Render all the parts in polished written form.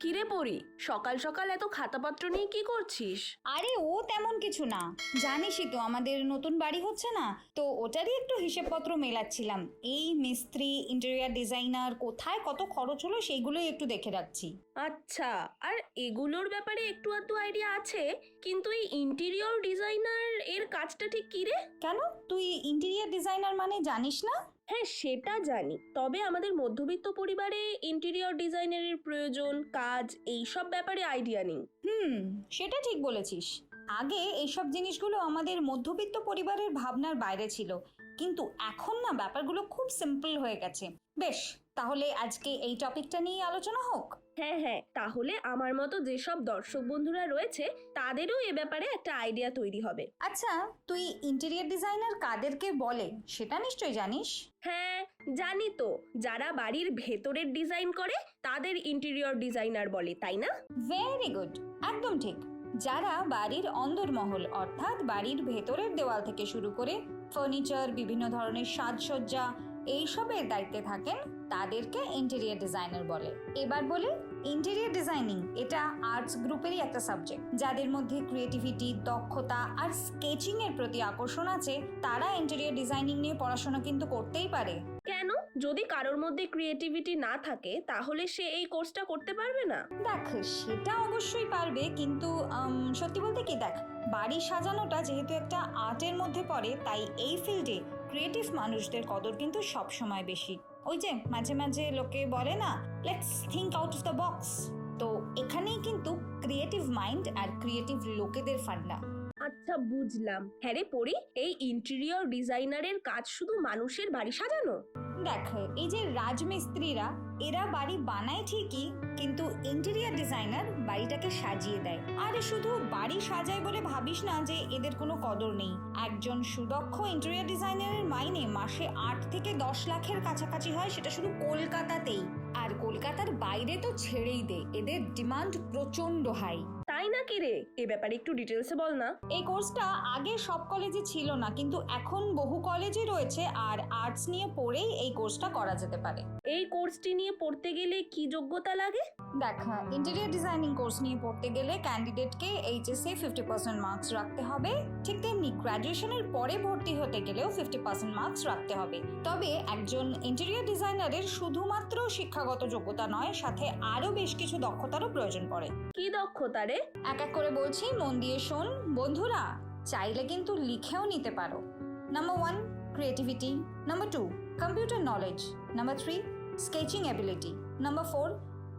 কিরে পড়ি, সকাল সকাল এত খাতাপত্র নিয়ে কি করছিস? আরে ও তেমন কিছু না, জানিসই তো আমাদের নতুন বাড়ি হচ্ছে না, তো ওটারই একটু হিসেবপত্র মেলাচ্ছিলাম। এই মিস্ত্রি, ইন্টেরিয়ার ডিজাইনার, কোথায় কত খরচ হলো সেইগুলোই একটু দেখে রাখছি। আচ্ছা, আর এগুলোর ব্যাপারে একটু আধটু আইডিয়া আছে, কিন্তু এই ইন্টেরিয়র ডিজাইনার এর কাজটা ঠিক কি রে? কেন, তুই ইন্টেরিয়ার ডিজাইনার মানে জানিস না? হ্যাঁ, সেটা জানি, তবে আমাদের মধ্যবিত্ত পরিবারে ইন্টেরিয়র ডিজাইনারের প্রয়োজন, কাজ, এইসব ব্যাপারে আইডিয়া নেই। সেটা ঠিক বলেছিস। আগে এইসব জিনিসগুলো আমাদের মধ্যবিত্ত পরিবারের ভাবনার বাইরে ছিল, কিন্তু এখন না ব্যাপারগুলো খুব সিম্পল হয়ে গেছে। বেশ, তাহলে আজকে এই টপিকটা নিয়ে আলোচনা হোক। হ্যাঁ হ্যাঁ, তাহলে আমার মতো যেসব দর্শক বন্ধুরা রয়েছে তাদেরও এ ব্যাপারে একটা আইডিয়া তৈরি হবে। আচ্ছা, তুই ইন্টেরিয়ার ডিজাইনার কাদেরকে বলে সেটা নিশ্চয়ই জানিস। হ্যাঁ জানি তো, যারা বাড়ির ভেতরের ডিজাইন করে তাদের ইন্টেরিয়র ডিজাইনার বলে, তাই না? ভেরি গুড, একদম ঠিক। যারা বাড়ির অন্দরমহল অর্থাৎ বাড়ির ভেতরের দেওয়াল থেকে শুরু করে ফার্নিচার, বিভিন্ন ধরনের সাজসজ্জা এইসবের দায়িত্বে থাকেন তাদেরকে ইন্টেরিয়ার ডিজাইনার বলে। এবার বলি, ইন্টেরিয়ার ডিজাইনিং এটা আর্টস গ্রুপেরই একটা সাবজেক্ট। যাদের মধ্যে ক্রিয়েটিভিটি, দক্ষতা আর স্কেচিং এর প্রতি আকর্ষণ আছে তারা ইন্টেরিয়ার ডিজাইনিং নিয়ে পড়াশোনা কিন্তু করতেই পারে। কেন? যদি কারোর মধ্যে ক্রিয়েটিভিটি না থাকে তাহলে সে এই কোর্সটা করতে পারবে না? দেখ, সেটা অবশ্যই পারবে, কিন্তু সত্যি বলতে কি, দেখ, বাড়ি সাজানোটা যেহেতু একটা আর্টের মধ্যে পড়ে, তাই এই ফিল্ডে ক্রিয়েটিভ মানুষদের কদর কিন্তু সব সময় বেশি। ওই যে মাঝে মাঝে লোকে বলে না, let's think out of the box, তো এখানেই কিন্তু ক্রিয়েটিভ মাইন্ড আর ক্রিয়েটিভ লোকেদের ফান্ডা। আচ্ছা, বুঝলাম। হ্যাঁ রে পড়ি, এই ইন্টেরিয়র ডিজাইনারের কাজ শুধু মানুষের বাড়ি সাজানো? দেখ, এই যে রাজমিস্ত্রিরা, এরা বাড়ি বানায় ঠিকই, কিন্তু ইন্টেরিয়ার ডিজাইনার বাড়িটাকে সাজিয়ে দেয়। আর শুধু বাড়ি সাজায় বলে ভাবিস না যে এদের কোনো কদর নেই। একজন সুদক্ষ ইন্টেরিয়ার ডিজাইনারের মাইনে মাসে 8 থেকে 10 লাখের কাছাকাছি হয়, সেটা শুধু কলকাতাতেই। আর কলকাতার বাইরে তো ছেড়েই দে, এদের ডিমান্ড প্রচন্ড হাই। তাই নাকি রে? এ ব্যাপারে একটু ডিটেলসে বল না। এই কোর্সটা আগে সব কলেজে ছিল না, কিন্তু এখন বহু কলেজে রয়েছে, আর আর্টস নিয়ে পড়েই এই কোর্সটা করা যেতে পারে। এই কোর্সটি নিয়ে পড়তে গেলে কি যোগ্যতা লাগে? দেখ, ইন্টেরিয়র ডিজাইনিং কোর্স নিয়ে পড়তে গেলে ক্যান্ডিডেটকে এইচএসএ 50% মার্কস রাখতে হবে। ঠিক তেমনি গ্র্যাজুয়েশনের পরে ভর্তি হতে গেলেও 50% মার্কস রাখতে হবে। তবে একজন ইন্টেরিয়র ডিজাইনারের শুধুমাত্র শিক্ষাগত যোগ্যতা নয়, সাথে আরো বেশ কিছু দক্ষতারও প্রয়োজন পড়ে। কি দক্ষতা রে? এক এক করে বলছি, মন দিয়ে শোন। বন্ধুরা, চাইলে কিন্তু লিখেও নিতে পারো। Number 1, creativity. Number 2, computer knowledge. Number 3, sketching ability. Number 4,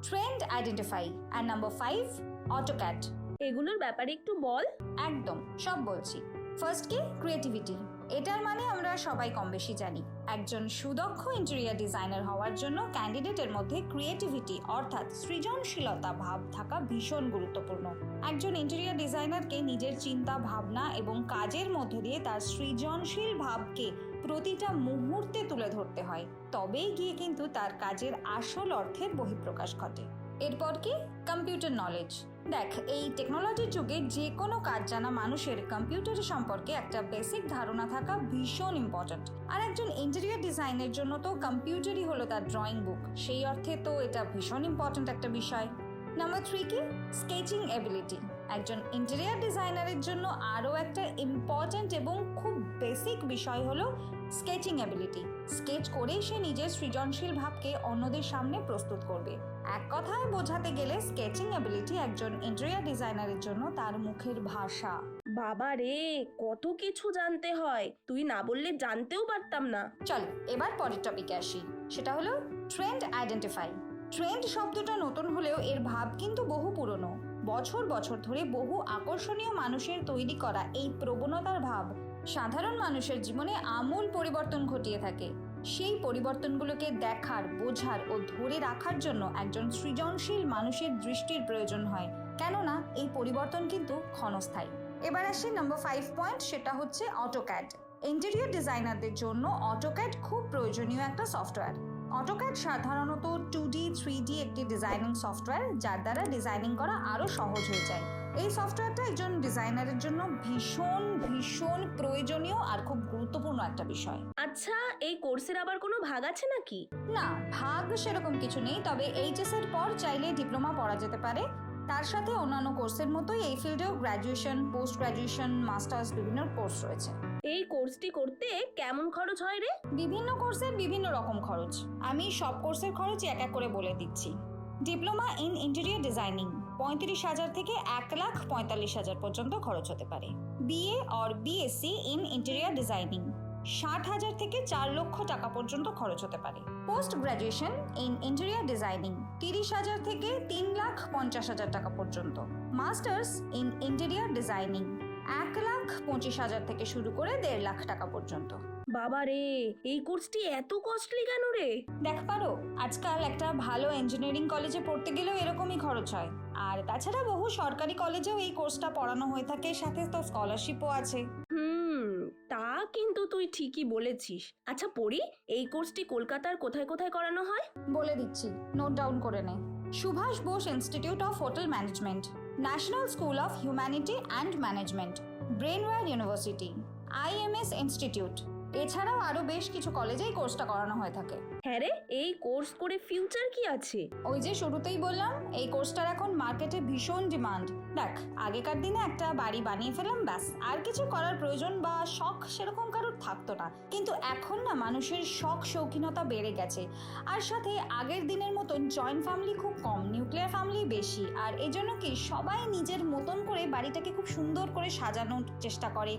trend identify. আর নাম্বার 5, অটোক্যাড। এগুলোর ব্যাপারে একটু বল। একদম, সব বলছি। ফার্স্ট কি, ক্রিয়েটিভিটি। এটার মানে আমরা সবাই কম বেশি জানি। একজন সুদক্ষ ইন্টেরিয়র ডিজাইনার হওয়ার জন্য ক্যান্ডিডেটের মধ্যে ক্রিয়েটিভিটি অর্থাৎ সৃজনশীলতা ভাব থাকা ভীষণ গুরুত্বপূর্ণ। একজন ইন্টেরিয়র ডিজাইনারকে নিজের চিন্তা, ভাবনা এবং কাজের মধ্যে দিয়ে তার সৃজনশীল ভাবকে প্রতিটা মুহূর্তে তুলে ধরতে হয়, তবেই গিয়ে কিন্তু তার কাজের আসল অর্থের বহিঃপ্রকাশ ঘটে। এরপর কি, কম্পিউটার নলেজ। দেখ, এই টেকনোলজির যুগে যে কোনো কাজ জানা মানুষের কম্পিউটার সম্পর্কে একটা বেসিক ধারণা থাকা ভীষণ ইম্পর্ট্যান্ট। আর একজন ইন্টেরিয়র ডিজাইনের জন্য তো কম্পিউটারই হলো তার ড্রয়িং বুক, সেই অর্থে তো এটা ভীষণ ইম্পর্ট্যান্ট একটা বিষয়। নাম্বার 3 কি, স্কেচিং এবিলিটি। একজন ইন্টেরিয়র ডিজাইনারের জন্য আরও একটা ইম্পর্ট্যান্ট এবং খুব বেসিক বিষয় হলো স্কেচিং এবিলিটি। স্কেচ করেই সে নিজের সৃজনশীল ভাবকে অন্যদের সামনে প্রস্তুত করবে। এক কথায় বোঝাতে গেলে স্কেচিং এবিলিটি একজন ইন্টেরিয়র ডিজাইনারের জন্য তার মুখের ভাষা। বাবা রে, কত কিছু জানতে হয়, তুই না বললে জানতেও পারতাম না। চল এবার পরের টপিকে আসি, সেটা হলো ট্রেন্ড আইডেন্টিফাই। ট্রেন্ড শব্দটা নতুন হলেও এর ভাব কিন্তু বহু পুরনো। বছর বছর ধরে বহু আকর্ষণীয় মানুষের তৈরি করা এই প্রবণতার ভাব সাধারণ মানুষের জীবনে আমূল পরিবর্তন ঘটিয়ে থাকে। সেই পরিবর্তনগুলোকে দেখার, বোঝার ও ধরে রাখার জন্য একজন সৃজনশীল মানুষের দৃষ্টির প্রয়োজন হয়, কেননা এই পরিবর্তন কিন্তু ক্ষণস্থায়ী। এবার আসি নাম্বার 5 পয়েন্ট, সেটা হচ্ছে অটোক্যাড। ইন্টেরিয়র ডিজাইনারদের জন্য অটোক্যাড খুব প্রয়োজনীয় একটা সফটওয়্যার। অটোক্যাড সাধারণত 2D, 3D একটি ডিজাইনিং সফটওয়্যার, যার দ্বারা ডিজাইনিং করা আরও সহজ হয়ে যায়। এই সফটওয়্যারটা একজন ডিজাইনারের জন্য ভীষণ ভীষণ প্রয়োজনীয় আর খুব গুরুত্বপূর্ণ একটা বিষয়। আচ্ছা, এই কোর্সের আবার কোনো ভাগ আছে নাকি? না, ভাগ সেরকম কিছু নেই, তবে এইচএস এর পর চাইলে ডিপ্লোমা পড়া যেতে পারে। তার সাথে অন্যান্য কোর্সের মতোই এই ফিল্ডেও গ্র্যাজুয়েশন, পোস্ট গ্র্যাজুয়েশন, মাস্টার্স বিভিন্ন কোর্স রয়েছে। এই কোর্সটি করতে কেমন খরচ হয় রে? বিভিন্ন কোর্সের বিভিন্ন রকম খরচ। আমি সব কোর্সের খরচই এক এক করে বলে দিচ্ছি। ডিপ্লোমা ইন ইন্টেরিয়র ডিজাইনিং 35,000 থেকে 1,45,000 পর্যন্ত খরচ হতে পারে। BA or BSc in interior designing 60,000 থেকে 4 লক্ষ টাকা পর্যন্ত খরচ হতে পারে। Post graduation in interior designing 30,000 থেকে 3,50,000 টাকা পর্যন্ত। মাস্টার্স ইন ইন্টেরিয়র ডিজাইনিং 1,25,000 থেকে শুরু করে 1.5 লাখ টাকা পর্যন্ত। বাবা রে, এই কোর্সটি এত কস্টলি কেন রে? দেখ পারো, আজকাল একটা ভালো ইঞ্জিনিয়ারিং কলেজে পড়তে গেলেও এরকমই খরচ হয়। আর তাছাড়া বহু সরকারি কলেজেও এই কোর্সটা পড়ানো হয়ে থাকে, সাথে তো স্কলারশিপও আছে। তা কিন্তু তুই ঠিকই বলেছিস। আচ্ছা পড়ি, এই কোর্সটি কলকাতার কোথায় কোথায় করানো হয়? বলে দিচ্ছি, নোট ডাউন করে নে। Subhash Bose institute of hotel management, national school of humanity and management, Brainware university, IMS institute, এছাড়াও আরো বেশ কিছু কলেজে এই কোর্সটা করানো হয়ে থাকে। হ্যাঁ রে, এই কোর্স করে ফিউচার কি আছে? ওই যে শুরুতেই বললাম, এই কোর্সটার এখন মার্কেটে ভীষণ ডিমান্ড। দেখ, আগেকার দিনে একটা বাড়ি বানিয়ে ফেললাম ব্যাস, আর কিছু করার প্রয়োজন বা শখ সেরকম কারোর থাকতো না। কিন্তু এখন না, মানুষের শখ শৌখিনতা বেড়ে গেছে। আর সাথে আগের দিনের মতন জয়েন্ট ফ্যামিলি খুব কম, নিউক্লিয়ার ফ্যামিলি বেশি। আর এই জন্য কি সবাই নিজের মতন করে বাড়িটাকে খুব সুন্দর করে সাজানোর চেষ্টা করে।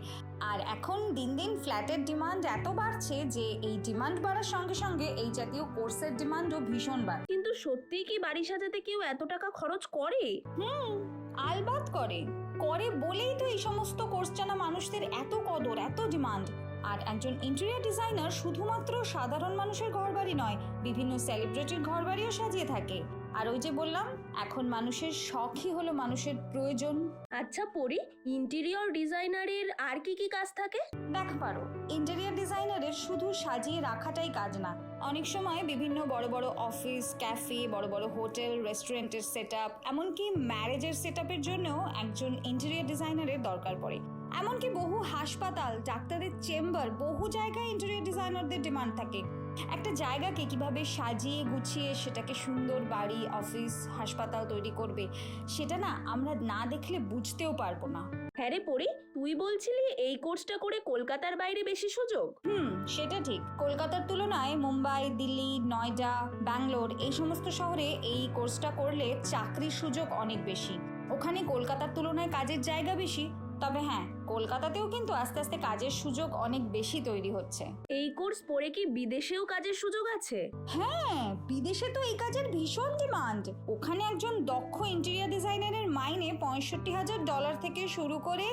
আর এখন দিন দিন ফ্ল্যাটের ডিমান্ড এত বাড়ছে যে এই ডিমান্ড বাড়ার সঙ্গে সঙ্গে এই জাতীয় কোর্সের ডিমান্ডও ভীষণ বাড়ে। কিন্তু সত্যি কি বাড়ি সাজাতে কেউ এত টাকা খরচ করে? আলবাত করে বলেই তো এই সমস্ত কোর্স জানা মানুষদের এত কদর, এত ডিমান্ড। আর একজন ইন্টেরিয়র ডিজাইনার শুধুমাত্র সাধারণ মানুষের ঘরবাড়ি নয়, বিভিন্ন সেলিব্রিটির ঘরবাড়িও সাজিয়ে থাকে। আর ওই যে বললাম, এখন মানুষের শখই হলো মানুষের প্রয়োজন। আচ্ছা পড়ি, ইন্টেরিয়র ডিজাইনারের আর কি কি কাজ থাকে? দেখ পারো, ইন্টেরিয়র ডিজাইনারের শুধু সাজিয়ে রাখাটাই কাজ না। অনেক সময় বিভিন্ন বড় বড় অফিস, ক্যাফে, বড় বড় হোটেল, রেস্টুরেন্টের সেটআপ, এমনকি ম্যারেজের সেটআপের জন্যও একজন ইন্টেরিয়র ডিজাইনারের দরকার পড়ে। এমনকি বহু হাসপাতাল, ডাক্তারের চেম্বার, বহু জায়গায় ইন্টেরিয়র ডিজাইনারদের ডিমান্ড থাকে। একটা জায়গাকে কিভাবে সাজিয়ে গুছিয়ে সেটাকে সুন্দর বাড়ি, অফিস, হাসপাতাল তৈরি করবে, সেটা না আমরা না দেখলে বুঝতেও পারবো না। হ্যাঁ রে পড়ি, তুই বলছিলি এই কোর্সটা করে কলকাতার বাইরে বেশি সুযোগ? সেটা ঠিক। কলকাতার তুলনায় মুম্বাই, দিল্লি, নয়ডা, ব্যাঙ্গালোর এই সমস্ত শহরে এই কোর্সটা করলে চাকরির সুযোগ অনেক বেশি। ওখানে কলকাতার তুলনায় কাজের জায়গা বেশি। তবে হ্যাঁ, কলকাতাতেও কিন্তু আস্তে আস্তে কাজের সুযোগ অনেক বেশি তৈরি হচ্ছে। এই কোর্স পড়ে কি বিদেশেও কাজের সুযোগ আছে? হ্যাঁ, বিদেশে তো এই কাজের ভীষণ ডিমান্ড। ওখানে একজন দক্ষ ইন্টেরিয়র ডিজাইনারের মাইনে $65,000 থেকে শুরু করে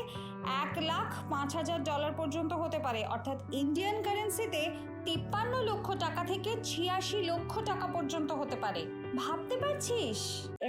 $1,05,000 পর্যন্ত হতে পারে। অর্থাৎ ইন্ডিয়ান কারেন্সিতে 53 লক্ষ টাকা থেকে 86 লক্ষ টাকা পর্যন্ত হতে পারে। ভাবতে পারছিস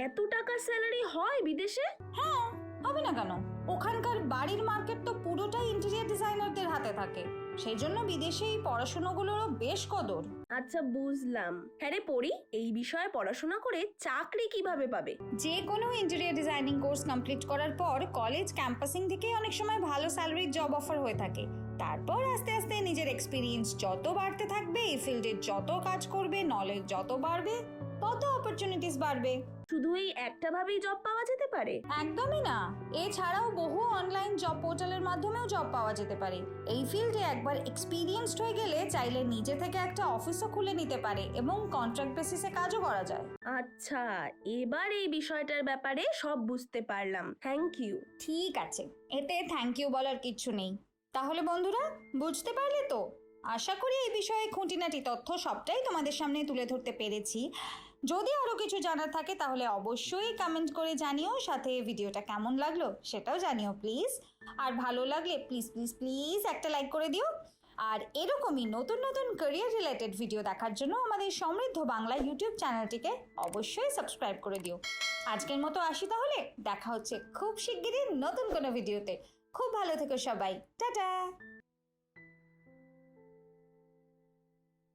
এত টাকার স্যালারি হয় বিদেশে? হ্যাঁ, হবে না কেন? ওখানকার বাড়ির মার্কেট তো পুরোটাই ইন্টেরিয়র ডিজাইনারদের হাতে থাকে। সেই জন্য বিদেশে এই পড়াশোনাগুলোরও বেশ কদর। আচ্ছা বুঝলাম। হ্যাঁ রে পড়ি, এই বিষয়ে পড়াশোনা করে চাকরি কিভাবে পাবে? যে কোনো ইন্টেরিয়র ডিজাইনিং কোর্স কমপ্লিট করার পর কলেজ ক্যাম্পাসিং থেকে অনেক সময় ভালো স্যালারির জব অফার হয়ে থাকে। তারপর আস্তে আস্তে নিজের এক্সপিরিয়েন্স যত বাড়তে থাকবে, এই ফিল্ডে যত কাজ করবে, নলেজ যত বাড়বে, তত অপরচুনিটিস বাড়বে। শুধু এই একটা ভাবেই জব পাওয়া যেতে পারে? একদমই না। এছাড়াও বহু অনলাইন জব পোর্টালের মাধ্যমেও জব পাওয়া যেতে পারে। এই ফিল্ডে একবার এক্সপিরিয়েন্সড হয়ে গেলে চাইলে নিজে থেকে একটা অফিসও খুলে নিতে পারে এবং কন্ট্রাক্ট বেসিসে কাজও করা যায়। আচ্ছা, এবার এই বিষয়টার ব্যাপারে সব বুঝতে পারলাম। Thank you. ঠিক আছে, এতে থ্যাংক ইউ বলার কিচ্ছু নেই। তাহলে বন্ধুরা, বুঝতে পারলে তো? আশা করি এই বিষয়ে খুঁটিনাটি তথ্য সবটাই তোমাদের সামনে তুলে ধরতে পেরেছি। যদি আরও কিছু জানার থাকে তাহলে অবশ্যই কমেন্ট করে জানিও। সাথে ভিডিওটা কেমন লাগলো সেটাও জানিও প্লিজ। আর ভালো লাগলে প্লিজ প্লিজ প্লিজ একটা লাইক করে দিও। আর এরকমই নতুন নতুন ক্যারিয়ার রিলেটেড ভিডিও দেখার জন্য আমাদের সমৃদ্ধ বাংলা ইউটিউব চ্যানেলটিকে অবশ্যই সাবস্ক্রাইব করে দিও। আজকের মতো আসি তাহলে, দেখা হচ্ছে খুব শিগগিরই নতুন কোনো ভিডিওতে। খুব ভালো থেকো সবাই, টাটা।